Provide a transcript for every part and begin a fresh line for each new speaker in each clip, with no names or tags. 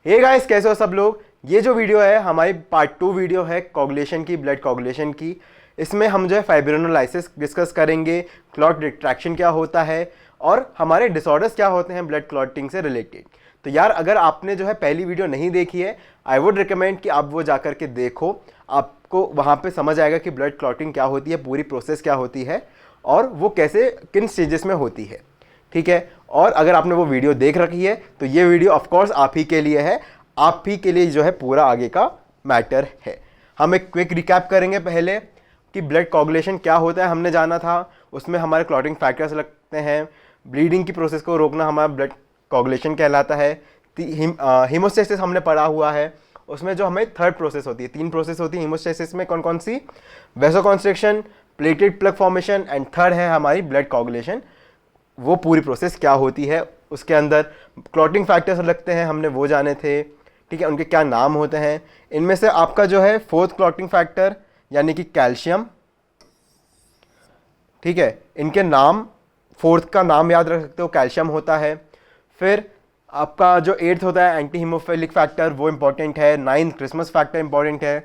Hey guys, कैसे हो सब लोग। ये जो वीडियो है हमारी पार्ट 2 वीडियो है कोगुलेशन की, ब्लड कोगुलेशन की। इसमें हम जो है फाइब्रिनोलाइसिस डिस्कस करेंगे, क्लॉट रिट्रैक्शन क्या होता है और हमारे डिसऑर्डर्स क्या होते हैं ब्लड क्लॉटिंग से रिलेटेड। तो यार, अगर आपने जो है पहली वीडियो नहीं देखी है, आई वुड रिकमेंड कि आप वो जाकर के देखो। आपको वहाँ पे समझ आएगा कि ब्लड क्लॉटिंग क्या होती है, पूरी प्रोसेस क्या होती है और वो कैसे किन स्टेजेस में होती है। ठीक है। और अगर आपने वो वीडियो देख रखी है तो ये वीडियो ऑफ कोर्स आप ही के लिए है, आप ही के लिए जो है पूरा आगे का मैटर है। हम एक क्विक रिकैप करेंगे पहले कि ब्लड कोगुलेशन क्या होता है। हमने जाना था उसमें हमारे क्लॉटिंग फैक्टर्स लगते हैं, ब्लीडिंग की प्रोसेस को रोकना हमारा ब्लड कोगुलेशन कहलाता है। हीमोस्टेसिस हमने पढ़ा हुआ है, उसमें जो हमें थर्ड प्रोसेस होती है, 3 प्रोसेस होती है हीमोस्टेसिस में। कौन कौन सी? Vasoconstriction, platelet plug formation and third है हमारी ब्लड कोगुलेशन। वो पूरी प्रोसेस क्या होती है, उसके अंदर क्लॉटिंग फैक्टर्स लगते हैं, हमने वो जाने थे। ठीक है, उनके क्या नाम होते हैं। इनमें से आपका जो है 4th क्लॉटिंग फैक्टर यानी कि कैल्शियम। ठीक है, इनके नाम 4th का नाम याद रख सकते हो, कैल्शियम होता है। फिर आपका जो 8th होता है एंटी हीमोफिलिक फैक्टर, वो इंपॉर्टेंट है। 9th क्रिसमस फैक्टर इंपॉर्टेंट है।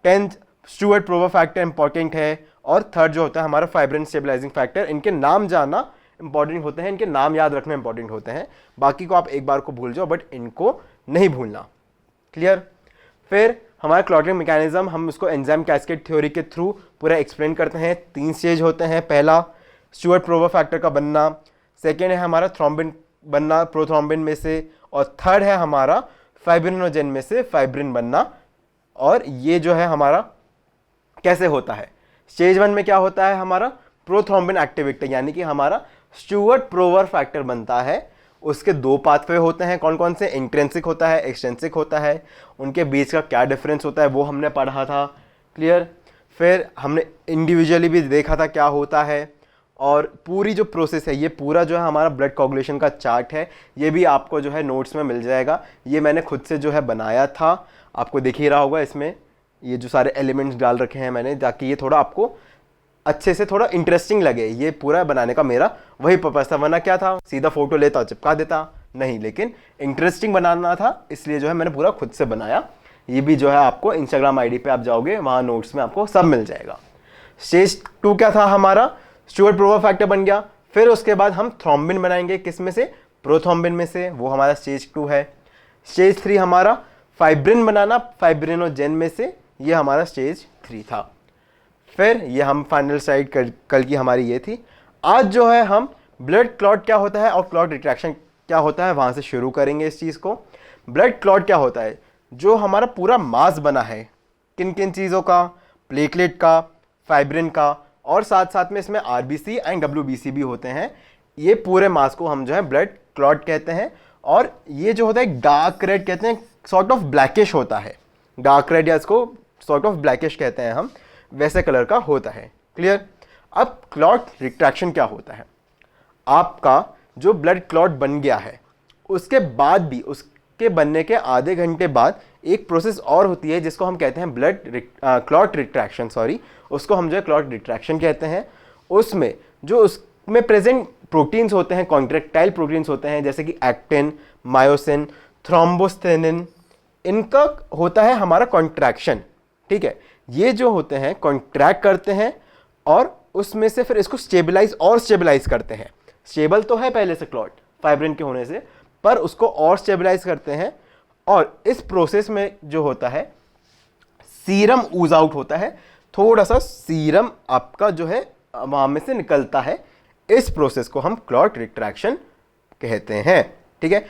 10th स्टुअर्ट प्रोवर फैक्टर इंपॉर्टेंट है। और थर्ड जो होता है हमारा फाइब्रिन स्टेबलाइजिंग फैक्टर। इनके नाम जानना इंपॉर्टेंट होते हैं, इनके नाम याद रखना इंपॉर्टेंट होते हैं। बाकी को आप एक बार को भूल जाओ, बट इनको नहीं भूलना। क्लियर। फिर हमारा क्लॉटिंग मैकेनिज्म, हम उसको एंजाइम कैस्केड थ्योरी के थ्रू पूरा एक्सप्लेन करते हैं। 3 स्टेज होते हैं। पहला स्टुअर्ट प्रोवर फैक्टर का बनना, सेकेंड है हमारा थ्रोम्बिन बनना प्रोथ्रोम्बिन में से, और थर्ड है हमारा फाइब्रिनोजेन में से फाइब्रिन बनना। और ये जो है हमारा कैसे होता है। स्टेज 1 में क्या होता है, हमारा प्रोथ्रोम्बिन एक्टिविटी यानी कि हमारा स्टुअर्ट प्रोवर फैक्टर बनता है। उसके 2 पाथवे होते हैं। कौन कौन से? इंट्रिंसिक होता है, एक्सट्रिंसिक होता है। उनके बीच का क्या डिफरेंस होता है वो हमने पढ़ा था। क्लियर। फिर हमने इंडिविजुअली भी देखा था क्या होता है। और पूरी जो प्रोसेस है, ये पूरा जो है हमारा ब्लड कोगुलेशन का चार्ट है। ये भी आपको जो है नोट्स में मिल जाएगा। ये मैंने खुद से जो है बनाया था, आपको दिख ही रहा होगा। इसमें ये जो सारे एलिमेंट्स डाल रखे हैं मैंने, ताकि ये थोड़ा आपको अच्छे से थोड़ा इंटरेस्टिंग लगे। ये पूरा बनाने का मेरा वही पर्पस था। वरना क्या था, सीधा फोटो लेता और चिपका देता, नहीं। लेकिन इंटरेस्टिंग बनाना था, इसलिए जो है मैंने पूरा खुद से बनाया। ये भी जो है आपको इंस्टाग्राम आईडी पे आप जाओगे, वहाँ नोट्स में आपको सब मिल जाएगा। स्टेज 2 क्या था हमारा, स्टुअर्ट प्रोवर फैक्टर बन गया। फिर उसके बाद हम थ्रोम्बिन बनाएंगे, किस में से? प्रोथ्रोम्बिन में से, वो हमारा स्टेज 2 है। स्टेज 3 हमारा फाइब्रिन बनाना फाइब्रिनोजेन में से, ये हमारा स्टेज 3 था। फिर ये हम फाइनल स्लाइड कल की हमारी ये थी। आज जो है हम ब्लड क्लॉट क्या होता है और क्लॉट रिट्रैक्शन क्या होता है वहाँ से शुरू करेंगे इस चीज़ को। ब्लड क्लॉट क्या होता है, जो हमारा पूरा मास बना है किन किन चीज़ों का, प्लेटलेट का, फाइब्रिन का, और साथ साथ में इसमें आरबीसी एंड डब्ल्यूबीसी भी होते हैं। ये पूरे मास को हम जो है ब्लड क्लॉट कहते हैं। और ये जो होता है डार्क रेड कहते हैं, सॉर्ट ऑफ ब्लैकिश होता है। डार्क रेड या इसको सॉर्ट ऑफ ब्लैकिश कहते हैं हम, वैसे कलर का होता है। क्लियर। अब क्लॉट रिट्रैक्शन क्या होता है, आपका जो ब्लड क्लॉट बन गया है उसके बाद भी, उसके बनने के आधे घंटे बाद एक प्रोसेस और होती है जिसको हम कहते हैं क्लॉट रिट्रैक्शन, सॉरी, उसको हम जो है क्लॉट रिट्रैक्शन कहते हैं। उसमें जो उसमें प्रेजेंट प्रोटीन्स होते हैं, कॉन्ट्रैक्टाइल प्रोटीन्स होते हैं, जैसे कि एक्टिन, मायोसिन, थ्रोम्बोस्टेनिन, इनका होता है हमारा कॉन्ट्रैक्शन। ठीक है, ये जो होते हैं कॉन्ट्रैक्ट करते हैं और उसमें से फिर इसको स्टेबलाइज करते हैं। स्टेबल तो है पहले से क्लॉट फाइब्रिन के होने से, पर उसको और स्टेबलाइज करते हैं। और इस प्रोसेस में जो होता है सीरम ऊज आउट होता है, थोड़ा सा सीरम आपका जो है वहां में से निकलता है। इस प्रोसेस को हम क्लॉट रिट्रैक्शन कहते हैं। ठीक है,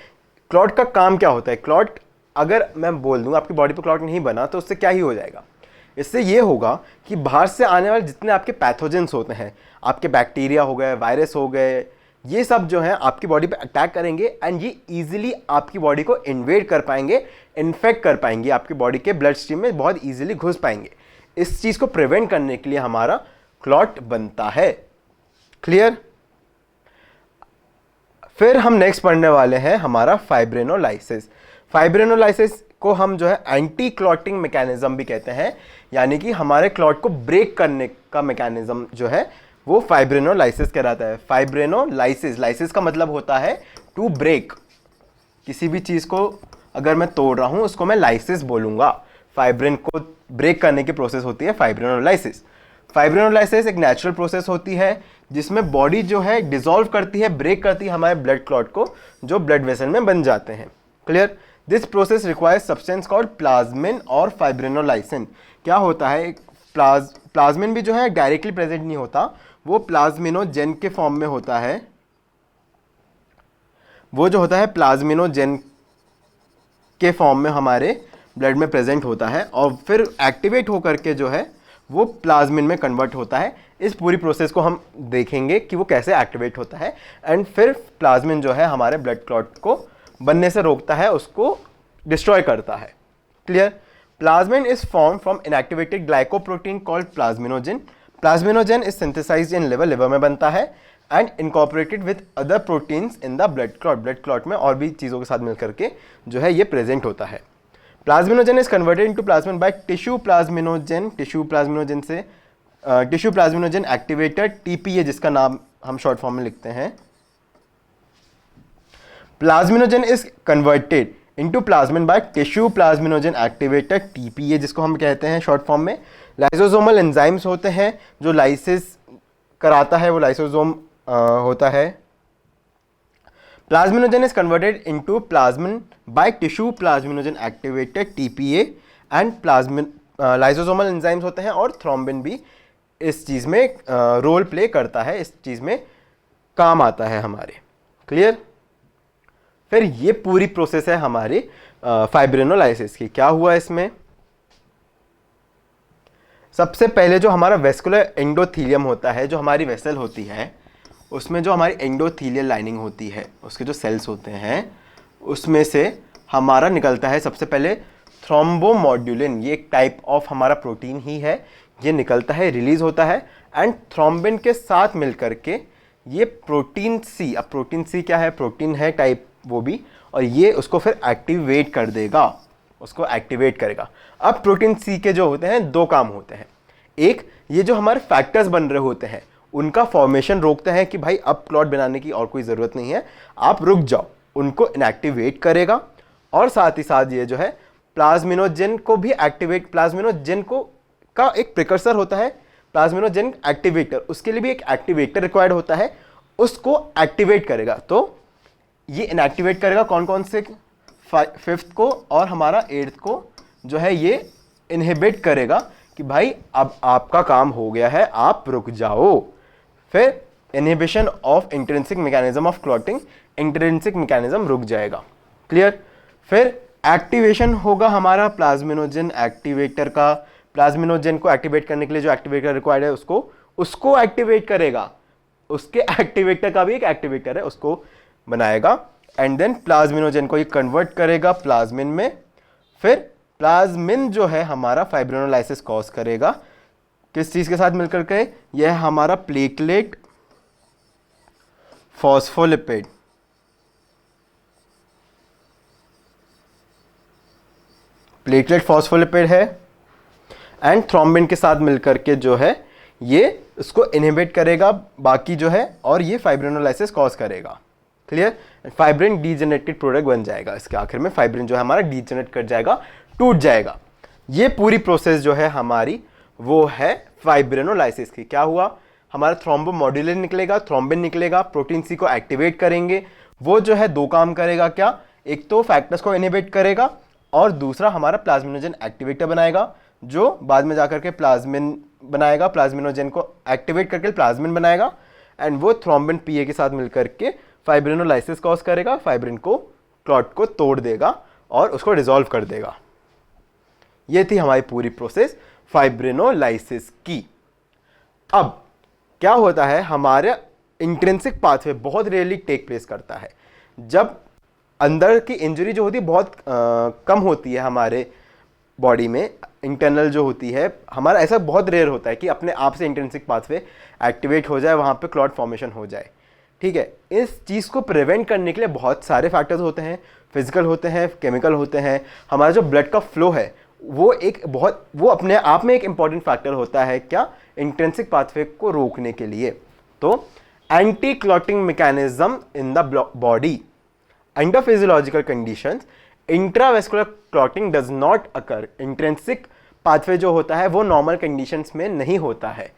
क्लॉट का काम क्या होता है? क्लॉट, अगर मैं बोल दूं आपकी बॉडी पे क्लॉट नहीं बना तो उससे क्या ही हो जाएगा, इससे ये होगा कि बाहर से आने वाले जितने आपके पैथोजेंस होते हैं, आपके बैक्टीरिया हो गए, वायरस हो गए, ये सब जो है आपकी बॉडी पे अटैक करेंगे एंड ये इजीली आपकी बॉडी को इन्वेड कर पाएंगे, इन्फेक्ट कर पाएंगे, आपकी बॉडी के ब्लड स्ट्रीम में बहुत इजीली घुस पाएंगे। इस चीज़ को प्रिवेंट करने के लिए हमारा क्लॉट बनता है। क्लियर। फिर हम नेक्स्ट पढ़ने वाले हैं हमारा फाइब्रिनोलाइसिस। फाइब्रिनोलाइसिस को हम जो है एंटी क्लॉटिंग मैकेनिज्म भी कहते हैं, यानी कि हमारे क्लॉट को ब्रेक करने का मैकेनिज्म जो है वो फाइब्रिनोलाइसिस कहलाता है। फाइब्रिनोलाइसिस, लाइसिस का मतलब होता है टू ब्रेक, किसी भी चीज़ को अगर मैं तोड़ रहा हूं उसको मैं लाइसिस बोलूंगा। फाइब्रिन को ब्रेक करने की प्रोसेस होती है फाइब्रिनोलाइसिस। फाइब्रिनोलाइसिस एक नेचुरल प्रोसेस होती है जिसमें बॉडी जो है डिसॉल्व करती है, ब्रेक करती है हमारे ब्लड क्लॉट को, जो ब्लड वेसल में बन जाते हैं। Clear? This process requires substance called plasmin और फाइब्रिनोलाइसिन। क्या होता है, प्लाज्मिन भी जो है डायरेक्टली प्रेजेंट नहीं होता, वो प्लाज्मिनोजेन के फॉर्म में होता है। वो जो होता है प्लाज्मिनोजेन के फॉर्म में हमारे ब्लड में प्रेजेंट होता है और फिर एक्टिवेट होकर के जो है वो प्लाज्मिन में कन्वर्ट होता है। इस पूरी प्रोसेस को हम देखेंगे कि वो कैसे एक्टिवेट होता है एंड फिर प्लाज्मिन जो है हमारे ब्लड क्लॉट को बनने से रोकता है, उसको डिस्ट्रॉय करता है। Clear? Plasmin is form from inactivated glycoprotein called plasminogen. Plasminogen is synthesised in liver में बनता है and incorporated with other proteins in the blood clot. Blood clot में और भी चीज़ों के साथ मिलकर के जो है ये प्रेजेंट होता है। Plasminogen is converted into plasmin by tissue plasminogen. Tissue plasminogen activator TPA, जिसका नाम हम शॉर्ट फॉर्म में लिखते हैं। Plasminogen is converted into plasmin by tissue plasminogen activator TPA, जिसको हम कहते हैं शॉर्ट फॉर्म में। लाइसोसोमल एंजाइम्स होते हैं जो लाइसिस कराता है, वो लाइसोसोम होता है। Plasminogen is converted into plasmin by tissue plasminogen activator TPA and plasmin lysosomal enzymes होते हैं और थ्रोम्बिन भी इस चीज़ में रोल प्ले करता है, इस चीज़ में काम आता है हमारे। क्लियर? फिर ये पूरी प्रोसेस है हमारी फाइब्रिनोलाइसिस की। क्या हुआ इसमें? सबसे पहले जो हमारा वेस्कुलर एंडोथीलियम होता है, जो हमारी वेसल होती है, उसमें जो हमारी एंडोथीलियल लाइनिंग होती है, उसके जो सेल्स होते हैं, उसमें से हमारा निकलता है सबसे पहले थ्रोम्बोमोड्यूलिन। ये एक टाइप ऑफ हमारा प्रोटीन ही है, ये निकलता है, रिलीज होता है एंड थ्रोम्बिन के साथ मिलकर के ये प्रोटीन सी, अब प्रोटीन सी क्या है, प्रोटीन है टाइप वो भी, और ये उसको फिर एक्टिवेट कर देगा, उसको एक्टिवेट करेगा। अब प्रोटीन सी के जो होते हैं दो काम होते हैं। एक, ये जो हमारे फैक्टर्स बन रहे होते हैं उनका फॉर्मेशन रोकते हैं कि भाई अब क्लॉट बनाने की और कोई ज़रूरत नहीं है, आप रुक जाओ, उनको इनएक्टिवेट करेगा। और साथ ही साथ ये जो है प्लाज्मिनोजेन को भी एक्टिवेट, प्लाज्मिनोजेन को का एक प्रिकर्सर होता है प्लाज्मिनोजेन एक्टिवेटर, उसके लिए भी एक एक्टिवेटर रिक्वायर्ड होता है, उसको एक्टिवेट करेगा। तो ये इनएक्टिवेट करेगा कौन कौन से, 5th को और हमारा 8th को जो है ये इनहिबिट करेगा कि भाई अब आपका काम हो गया है, आप रुक जाओ। फिर inhibition of intrinsic mechanism of clotting, intrinsic mechanism रुक जाएगा। क्लियर? फिर एक्टिवेशन होगा हमारा प्लाज्मिनोजेन एक्टिवेटर का, प्लाज्मिनोजेन को एक्टिवेट करने के लिए जो एक्टिवेटर रिक्वायर्ड है उसको एक्टिवेट करेगा, उसके एक्टिवेटर का भी एक एक्टिवेटर है, उसको बनाएगा एंड देन प्लाज्मिनोजेन को ये कन्वर्ट करेगा प्लाज्मिन में। फिर प्लाज्मिन जो है हमारा फाइब्रिनोलाइसिस कॉज करेगा, किस चीज के साथ मिलकर के, यह हमारा प्लेटलेट फॉस्फोलिपिड, प्लेटलेट फॉस्फोलिपिड है एंड थ्रोम्बिन के साथ मिलकर के जो है ये उसको इनहिबिट करेगा बाकी जो है, और ये फाइब्रिनोलाइसिस कॉज करेगा। क्लियर? फाइब्रिन डीजेनरेटेड प्रोडक्ट बन जाएगा, इसके आखिर में फाइब्रिन जो है हमारा डीजेनरेट कर जाएगा, टूट जाएगा। ये पूरी प्रोसेस जो है हमारी वो है फाइब्रिनोलाइसिस की। क्या हुआ, हमारा थ्रोम्बोमोड्यूलिन निकलेगा, थ्रोम्बिन निकलेगा, प्रोटीन सी को एक्टिवेट करेंगे, वो जो है दो काम करेगा। क्या? एक तो फैक्टर्स को इनहिबिट करेगा और दूसरा हमारा प्लाज्मिनोजेन एक्टिवेटर बनाएगा, जो बाद में जाकर के प्लाज्मिन बनाएगा, प्लाज्मिनोजेन को एक्टिवेट करके प्लाज्मिन बनाएगा एंड वो थ्रोम्बिन पीए के साथ मिलकर के फाइब्रिनोलाइसिस कॉज करेगा, फाइब्रिन को, क्लॉट को तोड़ देगा और उसको डिसॉल्व कर देगा। ये थी हमारी पूरी प्रोसेस फाइब्रिनोलाइसिस की। अब क्या होता है, हमारे इंट्रिंसिक पाथवे बहुत रेयरली टेक प्लेस करता है। जब अंदर की इंजरी जो होती है बहुत कम होती है हमारे बॉडी में, इंटरनल जो होती है हमारा, ऐसा बहुत रेयर होता है कि अपने आप से इंट्रिंसिक पाथवे एक्टिवेट हो जाए, वहाँ पे क्लॉट फॉर्मेशन हो जाए। ठीक है, इस चीज़ को प्रिवेंट करने के लिए बहुत सारे फैक्टर्स होते हैं, फिजिकल होते हैं, केमिकल होते हैं। हमारा जो ब्लड का फ्लो है वो अपने आप में एक इंपॉर्टेंट फैक्टर होता है, क्या, इंट्रिंसिक पाथवे को रोकने के लिए। तो anti clotting mechanism in the body under physiological conditions, intravascular clotting does not occur. Intrinsic pathway जो होता है वो नॉर्मल कंडीशंस में नहीं होता है।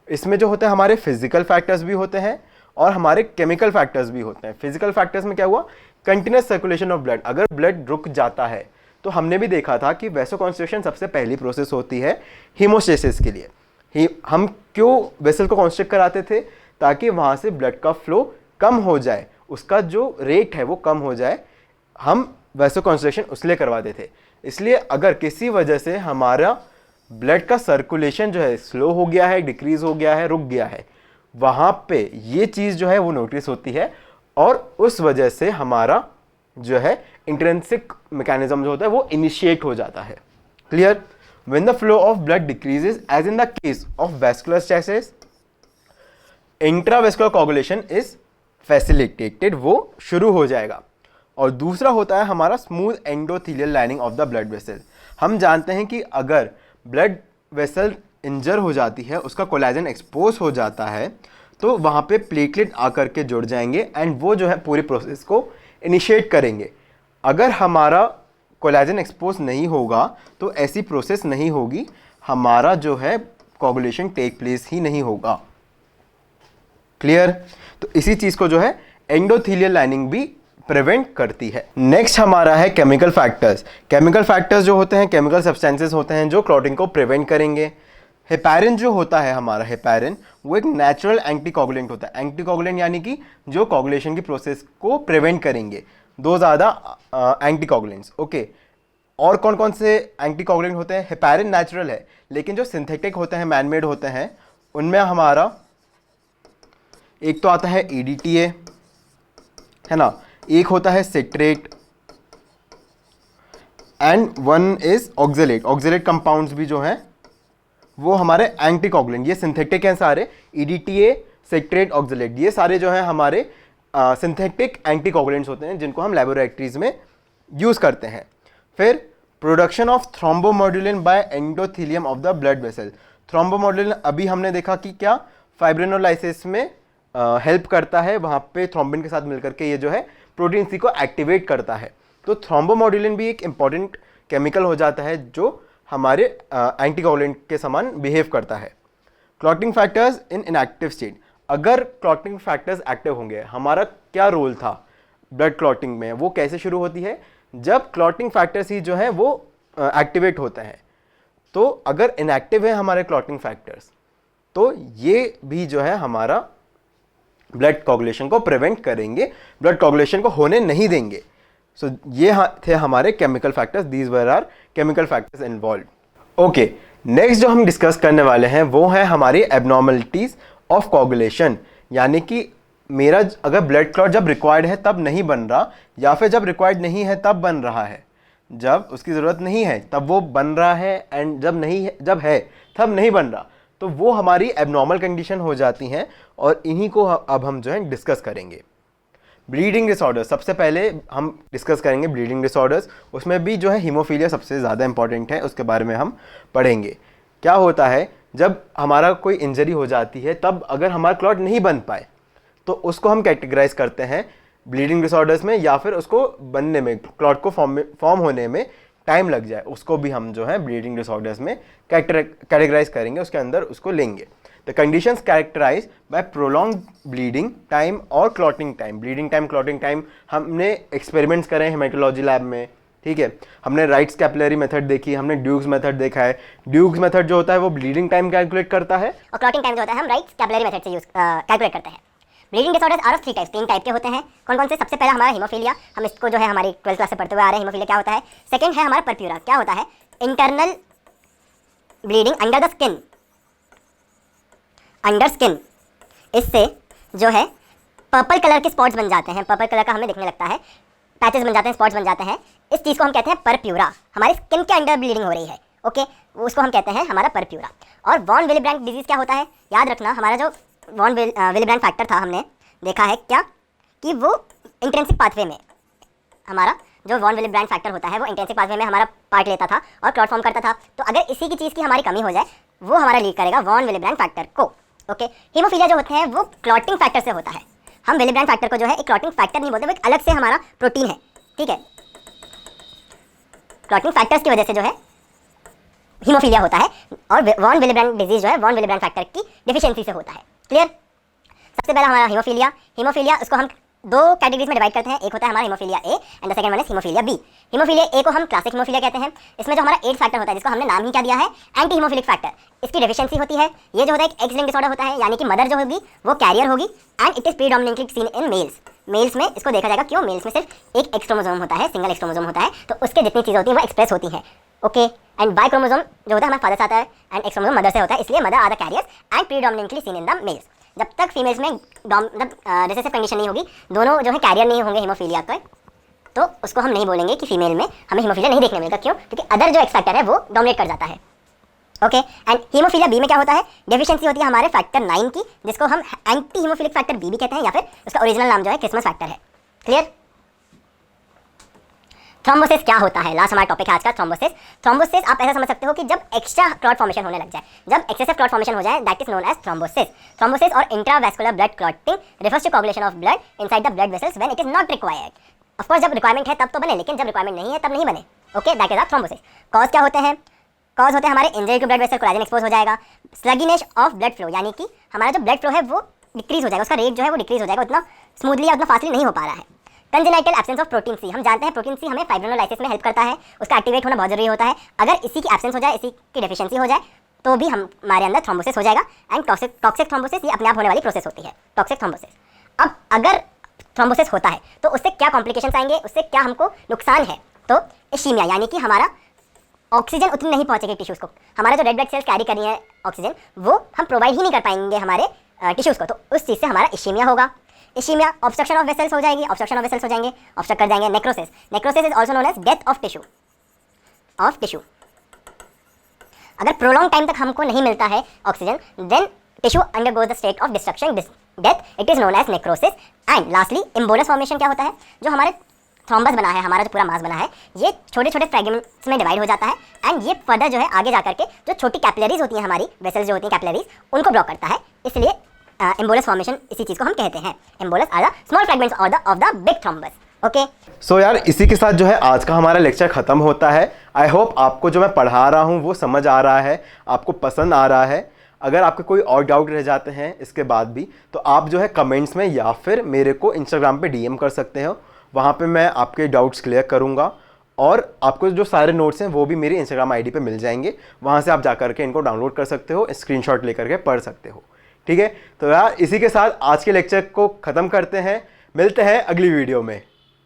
इसमें जो होते हैं हमारे फिजिकल फैक्टर्स भी होते हैं और हमारे केमिकल फैक्टर्स भी होते हैं। फिजिकल फैक्टर्स में क्या हुआ, कंटिन्यूस सर्कुलेशन ऑफ ब्लड। अगर ब्लड रुक जाता है तो हमने भी देखा था कि वैसोकॉन्स्ट्रिक्शन सबसे पहली प्रोसेस होती है हीमोस्टेसिस के लिए। हम क्यों वेसल को कॉन्स्ट्रिक्ट कराते थे, ताकि वहाँ से ब्लड का फ्लो कम हो जाए, उसका जो रेट है वो कम हो जाए। हम वैसोकॉन्स्ट्रिक्शन उसलिए करवाते थे। इसलिए अगर किसी वजह से हमारा ब्लड का सर्कुलेशन जो है स्लो हो गया है, डिक्रीज हो गया है, रुक गया है, वहाँ पे ये चीज़ जो है वो नोटिस होती है और उस वजह से हमारा जो है इंट्रिंसिक मैकेनिज्म जो होता है वो इनिशिएट हो जाता है। Clear? When the flow of blood decreases as in the case of vascular stasis, intravascular coagulation is facilitated, वो शुरू हो जाएगा। और दूसरा होता है हमारा smooth endothelial lining of the blood vessel. हम जानते हैं कि अगर ब्लड वेसल इंजर हो जाती है, उसका कोलेजन एक्सपोज हो जाता है, तो वहाँ पे प्लेटलेट आकर के जुड़ जाएंगे एंड वो जो है पूरी प्रोसेस को इनिशिएट करेंगे। अगर हमारा कोलेजन एक्सपोज नहीं होगा तो ऐसी प्रोसेस नहीं होगी, हमारा जो है कोगुलेशन टेक प्लेस ही नहीं होगा। क्लियर? तो इसी चीज़ को जो है एंडोथेलियल लाइनिंग भी प्रिवेंट करती है। नेक्स्ट हमारा है केमिकल फैक्टर्स। केमिकल फैक्टर्स जो होते हैं, केमिकल सब्सटेंसेस होते हैं जो क्लॉटिंग को प्रिवेंट करेंगे। हेपारिन जो होता है हमारा, हेपारिन वो एक नेचुरल एंटीकोगुलेंट होता है। एंटीकोगुलेंट यानी कि जो कोगुलेशन की प्रोसेस को प्रिवेंट करेंगे। दो ज़्यादा एंटीकोगुलेंट्स। ओके, और कौन कौन से एंटीकोगुलेंट होते हैं? हेपारिन नेचुरल है, लेकिन जो सिंथेटिक होते हैं, मैनमेड होते हैं, उनमें हमारा एक तो आता है EDTA, है ना, एक होता है citrate and one is oxalate. Oxalate compounds भी जो हैं वो हमारे एंटीकोगुलेंट, ये सिंथेटिक हैं सारे। EDTA, सिट्रेट, ऑक्जेलेट, ये सारे जो हैं हमारे सिंथेटिक एंटीकोगुलेंट्स होते हैं जिनको हम लैबोरेटरीज में यूज़ करते हैं। फिर production of thrombomodulin by endothelium of the blood vessel. Thrombomodulin अभी हमने देखा कि क्या फाइब्रिनोलाइसिस में हेल्प करता है, वहाँ पे थ्रोम्बिन के साथ मिलकर के ये जो है प्रोटीन सी को एक्टिवेट करता है। तो थ्रोम्बोमोड्यूलिन भी एक इंपॉर्टेंट केमिकल हो जाता है जो हमारे एंटीकोगुलेंट के समान बिहेव करता है। Clotting factors in inactive state. अगर क्लॉटिंग फैक्टर्स एक्टिव होंगे, हमारा क्या रोल था ब्लड क्लॉटिंग में, वो कैसे शुरू होती है? जब क्लॉटिंग फैक्टर्स ही जो है वो एक्टिवेट होते हैं। तो अगर इनएक्टिव है हमारे क्लॉटिंग फैक्टर्स, तो ये भी जो है हमारा ब्लड कोगुलेशन को प्रिवेंट करेंगे, ब्लड कोगुलेशन को होने नहीं देंगे। सो ये थे हमारे chemical factors, these were are chemical factors involved. Okay, next जो हम डिस्कस करने वाले हैं वो है हमारी एबनॉर्मलिटीज ऑफ कोगुलेशन। यानी कि मेरा अगर ब्लड क्लॉट जब रिक्वायर्ड है तब नहीं बन रहा, या फिर जब रिक्वायर्ड नहीं है तब बन रहा है। जब उसकी ज़रूरत नहीं है तब वो बन रहा है, एंड जब नहीं है, जब है तब नहीं बन रहा, तो वो हमारी एबनॉर्मल कंडीशन हो जाती हैं। और इन्हीं को अब हम जो है डिस्कस करेंगे। ब्लीडिंग डिसऑर्डर्स, सबसे पहले हम डिस्कस करेंगे ब्लीडिंग डिसऑर्डर्स। उसमें भी जो है हीमोफीलिया सबसे ज़्यादा इंपॉर्टेंट है, उसके बारे में हम पढ़ेंगे। क्या होता है जब हमारा कोई इंजरी हो जाती है, तब अगर हमारा क्लॉट नहीं बन पाए तो उसको हम कैटेगराइज करते हैं ब्लीडिंग डिसऑर्डर्स में, या फिर उसको बनने में, क्लॉट को फॉर्म होने में टाइम लग जाए, उसको भी हम जो है ब्लीडिंग डिसऑर्डर्स में कैटेगराइज करेंगे, उसके अंदर उसको लेंगे। The conditions characterise by prolong bleeding time और clotting time. Bleeding time, clotting time हमने एक्सपेरिमेंट्स करे हैं हेमेटोलॉजी लैब में, ठीक है। हमने राइट्स कैपिलरी मेथड देखी, हमने ड्यूक्स मेथड देखा है। ड्यूक्स मेथड जो होता है वो ब्लीडिंग टाइम कैलकुलेट करता है,
और क्लॉटिंग टाइम जो होता है हम राइट्स कैपिलरी मेथड से कैलकुलेट करते हैं। Bleeding disorders are of 3 types, 3 type के होते हैं। कौन कौन से? सबसे पहला हमारा हीमोफीलिया, हम इसको जो है हमारी 12th क्लास से पढ़ते हुए आ रहे हैं। हीमोफीलिया क्या होता है? सेकंड है हमारा परप्यूरा। क्या होता है? Internal bleeding under the skin, under skin. इससे जो है पर्पल कलर के स्पॉट्स बन जाते हैं, पर्पल कलर का हमें दिखने लगता है, पैचेस बन जाते हैं, स्पॉट्स बन जाते हैं। इस चीज़ को हम कहते हैं परप्यूरा। हमारी स्किन के अंडर ब्लीडिंग हो रही है, ओके, उसको हम कहते हैं हमारा परप्यूरा। और वॉन विलिब्रैंक डिजीज़ क्या होता है? याद रखना, हमारा जो वॉन विलिब्रैंक फैक्टर था, हमने देखा है क्या कि वो इंट्रिंसिक पाथवे में, हमारा जो वॉन विलिब्रैंक फैक्टर होता है वो इंट्रिंसिक पाथवे में हमारा पार्ट लेता था और क्लॉट फॉर्म करता था। तो अगर इसी की चीज़ की हमारी कमी हो जाए, वो हमारा लीड करेगा वॉन विलिब्रैंक फैक्टर को, ओके। हीमोफीलिया जो होते हैं वो क्लॉटिंग फैक्टर से होता है। हम विलिब्रैंक फैक्टर को जो है एक क्लॉटिंग फैक्टर नहीं बोलते, वो एक अलग से हमारा प्रोटीन है, ठीक है। क्लॉटिंग फैक्टर्स की वजह से जो है हीमोफीलिया होता है, और वॉन विलेब्रेंड डिजीज जो है वॉन विलेब्रेंड फैक्टर की डिफिशियंसी से होता है। क्लियर? सबसे पहला हमारा हीमोफीलिया उसको हम दो कैटेगरीज में डिवाइड करते हैं। एक होता है हमारा haemophilia A and the second one is haemophilia B. Haemophilia A को हम क्लासिक हीमोफीलिया कहते हैं। इसमें जो हमारा एड फैक्टर होता है, जिसको हमने नाम ही क्या दिया है, एंटी हीमोफिलिक फैक्टर, इसकी डेफिशिएंसी होती है। ये जो होता है एक एक्स लिंक्ड डिसऑर्डर होता है, यानी कि मदर जो होगी वो कैरियर होगी, and it is predominantly seen in males. Males में इसको देखा जाएगा, क्यों? मेल्स में सिर्फ एक एक्स क्रोमोसोम होता है, सिंगल एक्स क्रोमोसोम होता है, तो उसके जितनी चीज़ें होती हैं वो एक्सप्रेस होती हैं। ओके, एंड वाई क्रोमोसोम जो होता है हमारे फादर से आता है, एंड एक्स क्रोमोसोम मदर से होता है, इसलिए mother are the carriers and predominantly seen in the males. जब तक फीमेल्स में रिसेसिव कंडीशन नहीं होगी, दोनों जो है कैरियर नहीं होंगे हीमोफीलिया के, तो उसको हम नहीं बोलेंगे कि फीमेल में हमें हीमोफीलिया नहीं देखने मिलेगा। क्यों? क्योंकि अदर जो एक्स फैक्टर है वो डोमिनेट कर जाता है। ओके, एंड हीमोफीलिया बी में क्या होता है, डेफिशिएंसी होती है हमारे फैक्टर 9 की, जिसको हम एंटी हीमोफिलिक फैक्टर बी भी कहते हैं, या फिर उसका ओरिजिनल नाम जो है क्रिसमस फैक्टर है। क्लियर? थ्रोम्बोसिस क्या होता है? लास्ट हमारा टॉपिक है आज का, थ्रोम्बोसिस। थ्रोम्बोसिस आप ऐसा समझ सकते हो कि जब एक्स्ट्रा क्लॉट फॉर्मेशन होने लग जाए, जब एक्सेसिव क्लॉट फॉर्मेशन हो जाए, that is known as thrombosis. Thrombosis और intravascular blood clotting refers to coagulation of blood inside the blood vessels when it is not required. Of course जब requirement है तब तो बने, लेकिन जब रिक्वायरमेंट नहीं है तब नहीं बने। Okay, that is thrombosis. Cause क्या होते हैं? कॉज होते हैं हमारे injury to blood vessel, collagen expose हो जाएगा, स्लगिनेस ऑफ ब्लड फ्लो, यानी कि हमारा जो ब्लड फ्लो है वो डिक्रीज हो जाएगा, उसका रेट जो है वो डिक्रीज हो जाएगा, उतना स्मूथली या उतना फास्टली नहीं हो पा रहा है। Congenital absence of protein C, हम जानते हैं प्रोटीन सी हमें फाइब्रोनोलाइसिस में हेल्प करता है, उसका एक्टिवेट होना बहुत जरूरी होता है। अगर इसी की एब्सेंस हो जाए, इसी की डेफिशिएंसी हो जाए, तो भी हमारे अंदर थ्रोम्बोसिस हो जाएगा। एंड टॉक्सिक थ्रोम्बोसिस ये अपने आप होने वाली प्रोसेस होती है, टॉक्सिक थ्रोम्बोसिस। अब अगर थ्रोम्बोसिस होता है तो उससे क्या कॉम्प्लिकेशंस आएंगे, उससे क्या हमको नुकसान है? तो इश्कीमिया, यानी कि हमारा ऑक्सीजन उतनी नहीं पहुंचेगी टिश्यूज़ को, हमारा जो रेड ब्लड सेल्स कैरी कर रही है ऑक्सीजन, वो हम प्रोवाइड ही नहीं कर पाएंगे हमारे टिश्यूज़ को, तो उस चीज़ से हमारा इश्कीमिया होगा। इश्कीमिया ऑब्स्ट्रक्शन ऑफ वेसल्स हो जाएगी, ऑब्स्ट्रक्शन ऑफ वेसल्स हो जाएंगे, ऑब्स्ट्रक्ट कर जाएंगे। Necrosis, necrosis is also known as death of tissue. अगर प्रोलॉन्ग टाइम तक हमको नहीं मिलता है oxygen, then tissue undergoes the state of destruction, death, it is known as necrosis. And lastly embolus formation क्या होता है? जो हमारे थ्रोम्बस बना है, हमारा जो पूरा मास बना है, ये छोटे छोटे फ्रेगमेंट्स में डिवाइड हो जाता है, एंड ये फर्दर जो है आगे जाकर के जो छोटी कैपिलरीज होती हैं, हमारी वेसल्स जो होती हैं कैपिलरीज, उनको ब्लॉक करता है। इसलिए एम्बोलस फॉर्मेशन इसी चीज़ को हम कहते हैं। Embolus are the small fragments of the big thrombus. Okay,
so यार इसी के साथ जो है आज का हमारा लेक्चर ख़त्म होता है। आई होप आपको जो मैं पढ़ा रहा हूँ वो समझ आ रहा है, आपको पसंद आ रहा है। अगर आपके कोई और डाउट रह जाते हैं इसके बाद भी, तो आप जो है कमेंट्स में या फिर मेरे को इंस्टाग्राम पे डीएम कर सकते हो, वहाँ पे मैं आपके डाउट्स क्लियर करूँगा। और आपको जो सारे नोट्स हैं वो भी मेरी इंस्टाग्राम आईडी पे मिल जाएंगे, वहाँ से आप जा करके इनको डाउनलोड कर सकते हो, स्क्रीनशॉट लेकर के पढ़ सकते हो। ठीक है, तो यार इसी के साथ आज के लेक्चर को ख़त्म करते हैं, मिलते हैं अगली वीडियो में।